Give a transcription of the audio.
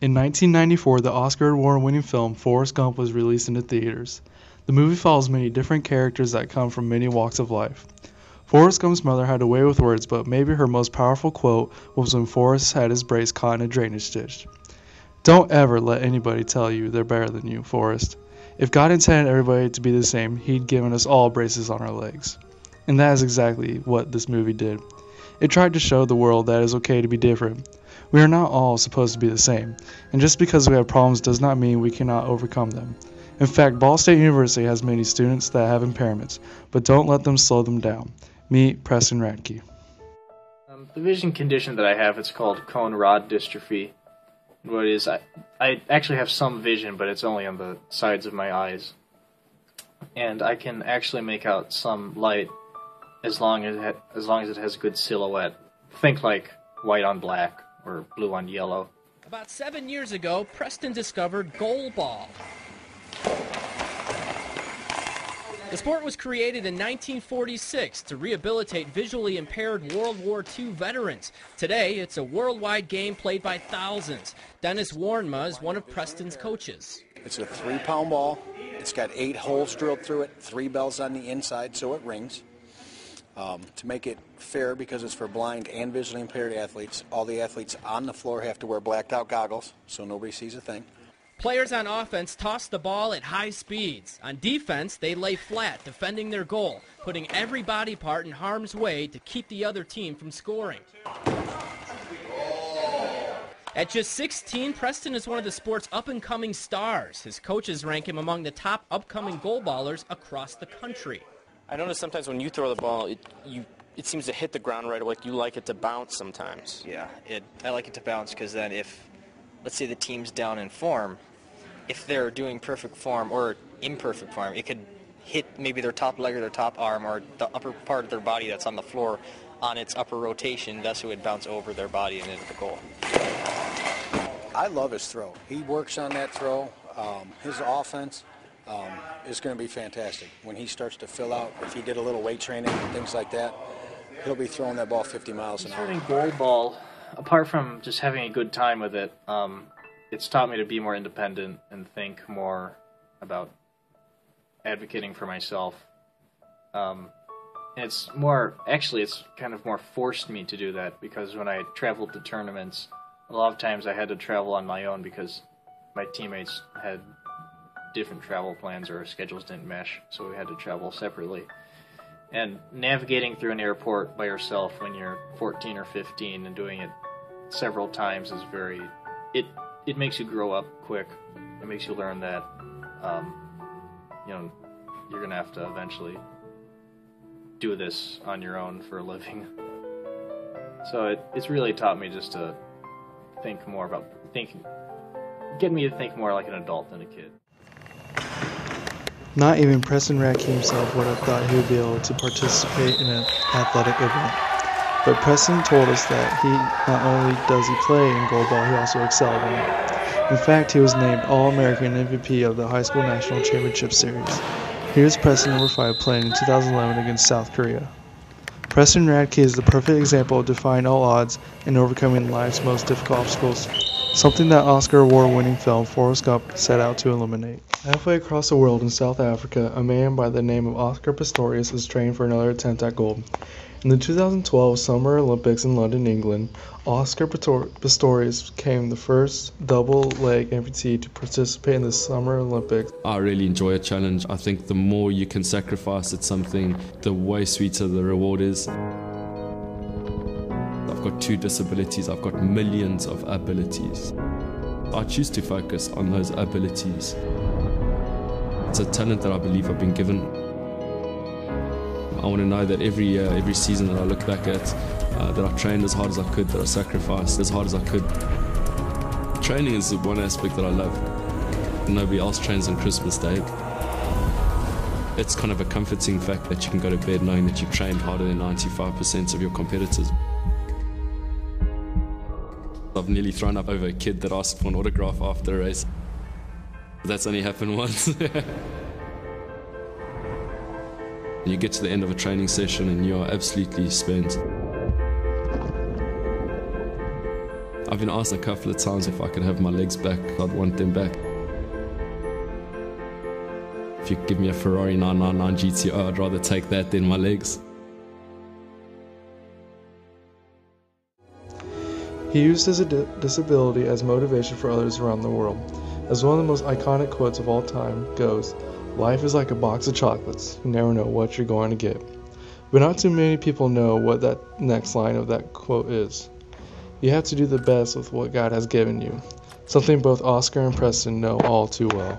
In 1994, the Oscar award-winning film Forrest Gump was released into theaters. The movie follows many different characters that come from many walks of life. Forrest Gump's mother had a way with words, but maybe her most powerful quote was when Forrest had his brace caught in a drainage ditch. Don't ever let anybody tell you they're better than you, Forrest. If God intended everybody to be the same, He'd given us all braces on our legs. And that is exactly what this movie did. It tried to show the world that it is okay to be different. We are not all supposed to be the same, and just because we have problems does not mean we cannot overcome them. In fact, Ball State University has many students that have impairments, but don't let them slow them down. Meet Preston Radke. The vision condition that I have, it's called cone rod dystrophy. What it is, I actually have some vision, but it's only on the sides of my eyes. And I can actually make out some light as long as it has a good silhouette. Think like white on black or blue on yellow. About 7 years ago, Preston discovered goalball. The sport was created in 1946 to rehabilitate visually impaired World War II veterans. Today, it's a worldwide game played by thousands. Dennis Warnma is one of Preston's coaches. It's a 3-pound ball. It's got 8 holes drilled through it, 3 bells on the inside so it rings. To make it fair, because it's for blind and visually impaired athletes, all the athletes on the floor have to wear blacked out goggles so nobody sees a thing. Players on offense toss the ball at high speeds. On defense, they lay flat, defending their goal, putting every body part in harm's way to keep the other team from scoring. At just 16, Preston is one of the sport's up-and-coming stars. His coaches rank him among the top upcoming goalballers across the country. I notice sometimes when you throw the ball, it seems to hit the ground right away. You like it to bounce sometimes. Yeah, I like it to bounce because then if, let's say the team's down in form, if they're doing perfect form or imperfect form, it could hit maybe their top leg or their top arm or the upper part of their body that's on the floor on its upper rotation. Thus it would bounce over their body and into the goal. I love his throw. He works on that throw. His offense is going to be fantastic. When he starts to fill out, if he did a little weight training and things like that, he'll be throwing that ball 50 miles an hour. Starting goalball, apart from just having a good time with it, it's taught me to be more independent and think more about advocating for myself. It's kind of more forced me to do that, because when I traveled to tournaments, a lot of times I had to travel on my own because my teammates had different travel plans or schedules didn't mesh, so we had to travel separately. And navigating through an airport by yourself when you're 14 or 15 and doing it several times is it makes you grow up quick. It makes you learn that you're gonna have to eventually do this on your own for a living. So it's really taught me just to think more about get me to think more like an adult than a kid. Not even Preston Radke himself would have thought he would be able to participate in an athletic event. But Preston told us that not only does he play in goalball, he also excelled in it. In fact, he was named All-American MVP of the High School National Championship Series. Here's Preston number 5 playing in 2011 against South Korea. Preston Radke is the perfect example of defying all odds and overcoming life's most difficult obstacles, something that Oscar award-winning film Forrest Gump set out to eliminate. Halfway across the world in South Africa, a man by the name of Oscar Pistorius is training for another attempt at gold. In the 2012 Summer Olympics in London, England, Oscar Pistorius became the first double-leg amputee to participate in the Summer Olympics. I really enjoy a challenge. I think the more you can sacrifice at something, the way sweeter the reward is. I've got 2 disabilities, I've got millions of abilities. I choose to focus on those abilities. It's a talent that I believe I've been given. I want to know that every year, every season that I look back at, that I trained as hard as I could, that I sacrificed as hard as I could. Training is the one aspect that I love. Nobody else trains on Christmas Day. It's kind of a comforting fact that you can go to bed knowing that you've trained harder than 95% of your competitors. I've nearly thrown up over a kid that asked for an autograph after a race. That's only happened once. You get to the end of a training session and you're absolutely spent. I've been asked a couple of times if I could have my legs back. I'd want them back. If you give me a Ferrari 999 GTO, I'd rather take that than my legs. He used his disability as motivation for others around the world. As one of the most iconic quotes of all time goes, "Life is like a box of chocolates. You never know what you're going to get." But not too many people know what that next line of that quote is. You have to do the best with what God has given you, something both Oscar and Preston know all too well.